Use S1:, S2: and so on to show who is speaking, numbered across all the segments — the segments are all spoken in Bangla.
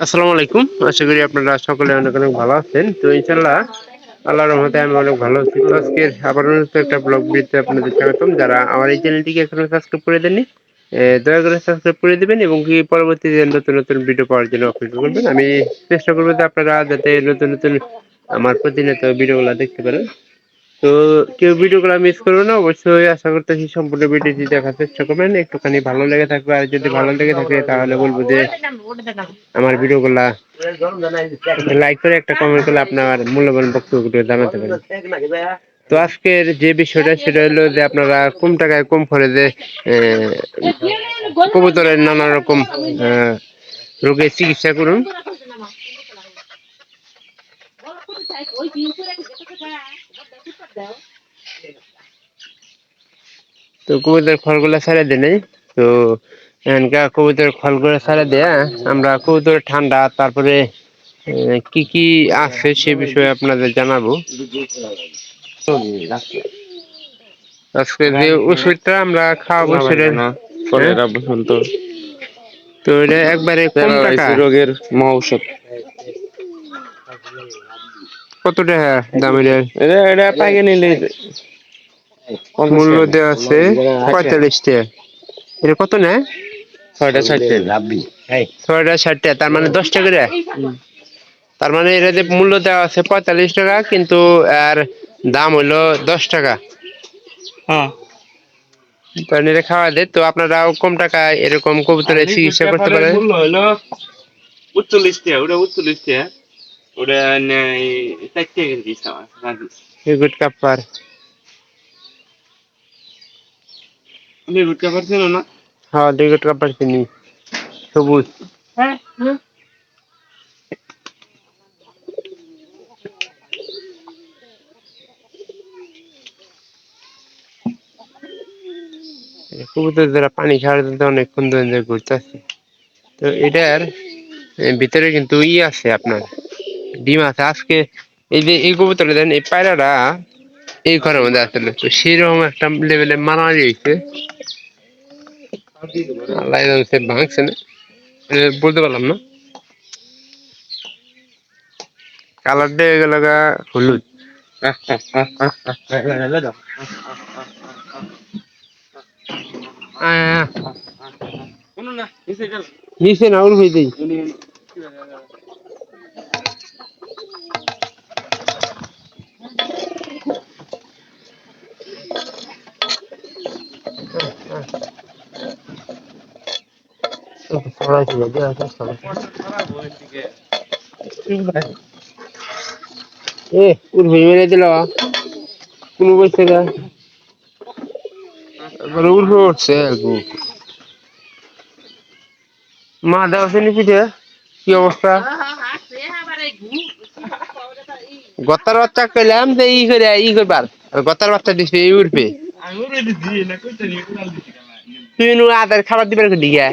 S1: আসসালামু আলাইকুম। আশা করি আপনারা সকলে অনেক অনেক ভালো আছেন। তো ইনশাআল্লাহ আল্লাহর রহমতে আমি অনেক ভালো আছি। তো আজকের আবারও নতুন একটা ব্লগ ভিডিওতে আপনাদের স্বাগতম। যারা আমার এই চ্যানেলটিকে এখনো সাবস্ক্রাইব করে দেননি, দয়া করে সাবস্ক্রাইব করে দিবেন এবং কি পরবর্তীতে নতুন নতুন ভিডিও পাওয়ার জন্য অপেক্ষা করবেন। আমি চেষ্টা করবো যে আপনারা যাতে নতুন নতুন আমার প্রতিনিয়ত ভিডিওগুলো দেখতে পারেন। তো কেউ ভিডিওগুলো মিস করবে না, অবশ্যই আশা করতেছি সম্পূর্ণ ভিডিওটি দেখার চেষ্টা করবেন। একটুখানি ভালো লেগে থাকবে, আর যদি ভালো লেগে থাকে তাহলে বলবো যে আমার ভিডিওগুলা লাইক করে একটা কমেন্ট করলে আপনার মূল্যবান বক্তব্যগুলো জানাতে পারেন। তো আজকের যে বিষয়টা সেটা হলো যে আপনারা কম টাকায় কম খরচে কবুতরের নানা রকম রোগের চিকিৎসা করুন। তো কবুতরের খড়গুলা ছেড়ে দিই। তো এখানকার কবুতরের খড়গুলো ছেড়ে দেয়া আমরা কবুতরের ঠান্ডা, তারপরে কি কি আছে সে বিষয়ে আপনাদের জানাবো। আজকে যে ওষুধটা আমরা খাওয়াবো সেটা তো এটা একবারে কম টাকা
S2: রোগের মহা ঔষধ।
S1: কত টাকা দামের
S2: এটা পাইকে নিলে
S1: মূল্য দেওয়া আছে 45 টাকা। এটা কত নেয়? 6টা 60 টাকা, তার মানে 10 টাকা করে। তার মানে এটা যে মূল্য দেওয়া আছে 45 টাকা, কিন্তু আর দাম হইলো 10 টাকা। কারণ এটা খাওয়া দেয়। তো আপনারাও কম টাকায় এরকম কবুতরের চিকিৎসা করতে পারেন।
S2: মূল্য হলো ৪৫ টাকা, ওটা ৪৫ টাকা, ওটা ৪ টাকা দিস আমার।
S1: গুড কাপার
S2: গুড কাপার ছিল না?
S1: হ্যাঁ, গুড কাপার চিনি, সবুজ। কবুতর যারা পানি খাওয়ার জন্য অনেকক্ষণ ধরে ঘুরতেছে। তো এটার ভিতরে কিন্তু আছে, আপনার ডিম আছে। আজকে এই যে এই কবুতরে দেন, এই পায়রাটা এই ঘরের মধ্যে আসলে তো সেরকম একটা লেভেলে মারামারি হয়েছে, আল্লাহ ভাঙছে না, বলতে পারলাম না। কালারটা হয়ে গেল হলুদ। নিচে না উড়ে দিই। উড়ে মেরে দিল কোন বসে উড়ে উঠছে। মা দেওয়া পিঠে কি অবস্থা? গতার বাচ্চা কইলাম যে ই করবার, গতার বাচ্চা দিছে উঠবে। তুই আদার খাবার দিবার দিকে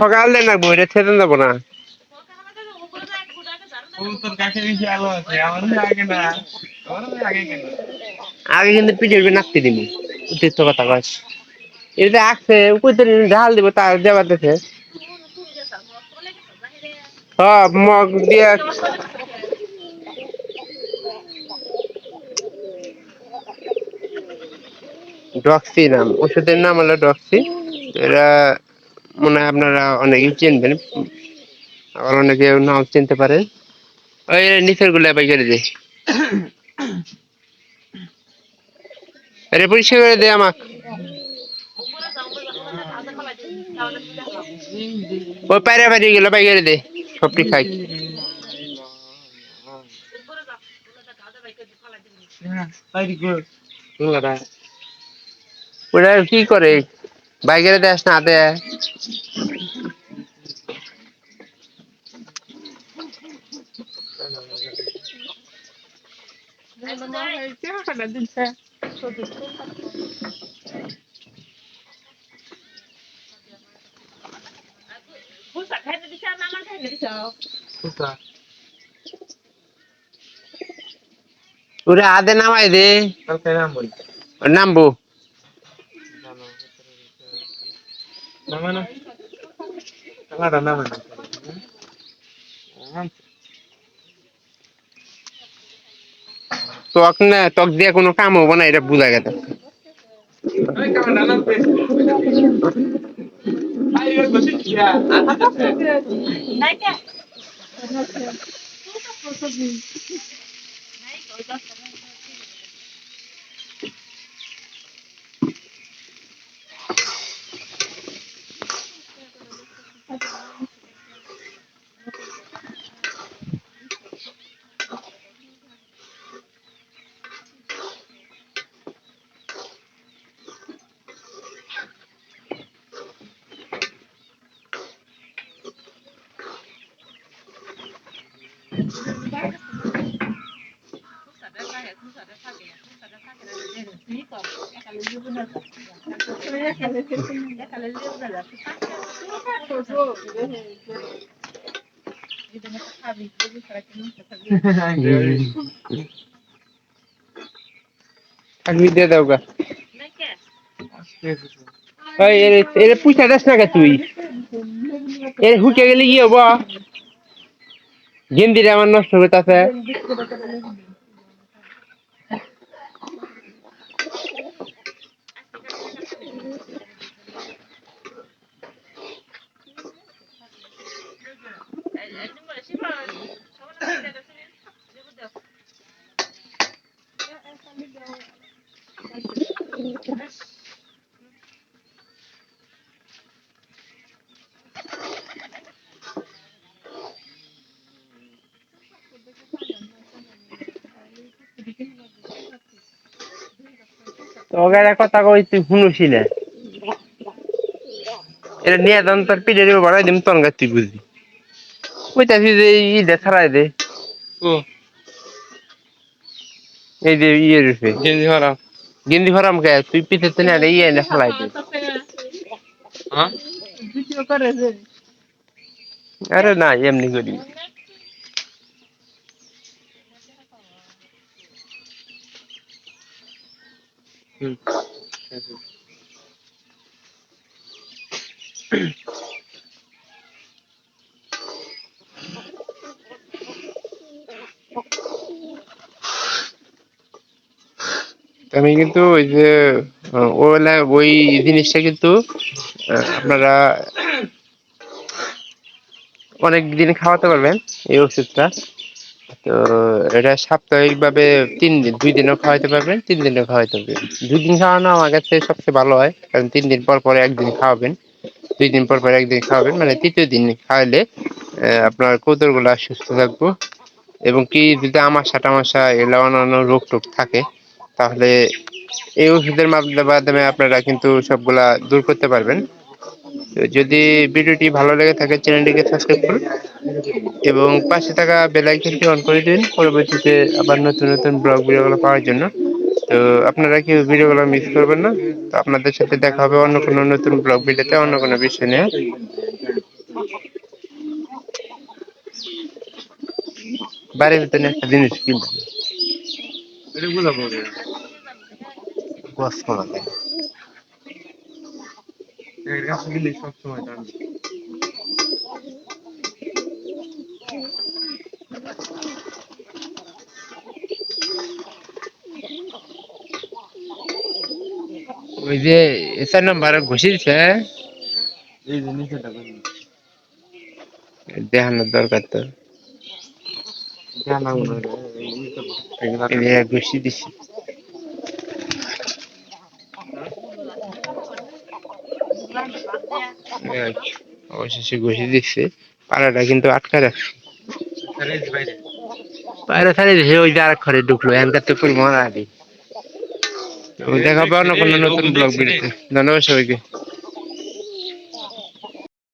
S1: সকালে না বইটা ছেড়ে যাবো না। আগে কিন্তু পিঠের নাচতে দিবি, উত্তেজ কথা কয়। এটা আসছে কইতে ঢাল দিব, তার দেবার দেখে সব মগ দিয়ে ডক্সি নাম, ওষুধের নাম হলো ডক্সি। এরা মনে হয় আপনারা অনেকেই চিনবেন, আবার অনেকে নাম চিনতে পারেন। ওই নিচের গুলা বাই করে দে, আরে পরিষ্কার করে দে আমাক। ওই পায়রা বাড়ি গেল, বাই করে দে, সবটি খাই। ওরা কি করে বাইকের দেশ না হাতে? ওরা আদে নামাই দে, নামবো।
S2: নামানো কালাটা নামানো
S1: ত্বক না ত্বক দিয়ে কোনো কাম হবো না এটা বোঝা গেছে
S2: ওই কালাটা নামতে আই ওই বসে কিয়া
S1: থাকবি দিয়ে দাও গা ওই এর পুষা দেশ না কে তুই এর হুকে গেলে কি হবো গেন্দিরে আমার নষ্ট হবে তাতে তোর কথা কই তুই শুনুছি না এটা নিয়ে তখন তোর পিঠে দিয়ে বাড়াই দিম তখন তুই বুঝবি কইতাছি যে ইটা ছাড়াই দে
S2: ও
S1: এই যে ইয়ে রূপে
S2: গেঞ্জি হারাম
S1: গেন্দি ভরাম কে তুই পিঠে তো না ইয়ে না ফেলাই দে
S2: হ্যাঁ
S1: আরে না এমনি করি
S2: হুম
S1: আমি কিন্তু ওই যে ওই জিনিসটা কিন্তু আপনারা অনেক দিন খাওয়াতে পারবেন এই ওষুধটা তো এটা সাপ্তাহিক ভাবে 3 দিন 2 দিনও খাওয়াতে পারবেন 3 দিনও খাওয়াতে পারবেন 2 দিন খাওয়ানো আমার কাছে সবচেয়ে ভালো হয় কারণ 3 দিন পর পর একদিন খাওয়াবেন 2 দিন পর পর একদিন খাওয়াবেন মানে তৃতীয় দিন খাওয়ালে আপনার কবুতরগুলা সুস্থ থাকবো এবং কি যদি আমাশা টামাশা এগুলা অন্যান্য রোগ টোগ থাকে তাহলে এই ওষুধের মাধ্যমে আপনারা কিন্তু সবগুলা দূর করতে পারবেন তো যদি ভিডিওটি ভালো লেগে থাকে চ্যানেলটিকে সাবস্ক্রাইব করুন এবং পাশে থাকা বেল আইকনটি অন করে দিন পরবর্তীতে আবার নতুন নতুন ব্লগ ভিডিওগুলো পাওয়ার জন্য তো আপনারা কি ভিডিওগুলো মিস করবেন না তো আপনাদের সাথে দেখা হবে অন্য কোনো নতুন ব্লগ ভিডিওতে অন্য কোনো বিষয় নিয়ে বাড়ির ভিতরে একটা জিনিস কিনবো
S2: এটা বুঝাবো
S1: গোস কমাতে
S2: এর কাছে গেলে সব সময় টান
S1: ওই যে 4 নম্বর ঘুষি দিচ্ছে
S2: এই যে নিচেটা
S1: দেখানোর দরকার তো
S2: জানা মনে
S1: ঘুষি দিছি অবশেষে ঘুষি দিচ্ছে পাড়াটা কিন্তু আটকা রাখছে
S2: বাইরে
S1: পায়রা ছাড়িয়ে দিছে ওই যে আর ঘরে ঢুকলো এনকার তো পরিমাণ আগে দেখা পাবো না কোনো নতুন ব্লগ ভিডিওতে ধন্যবাদ সবাইকে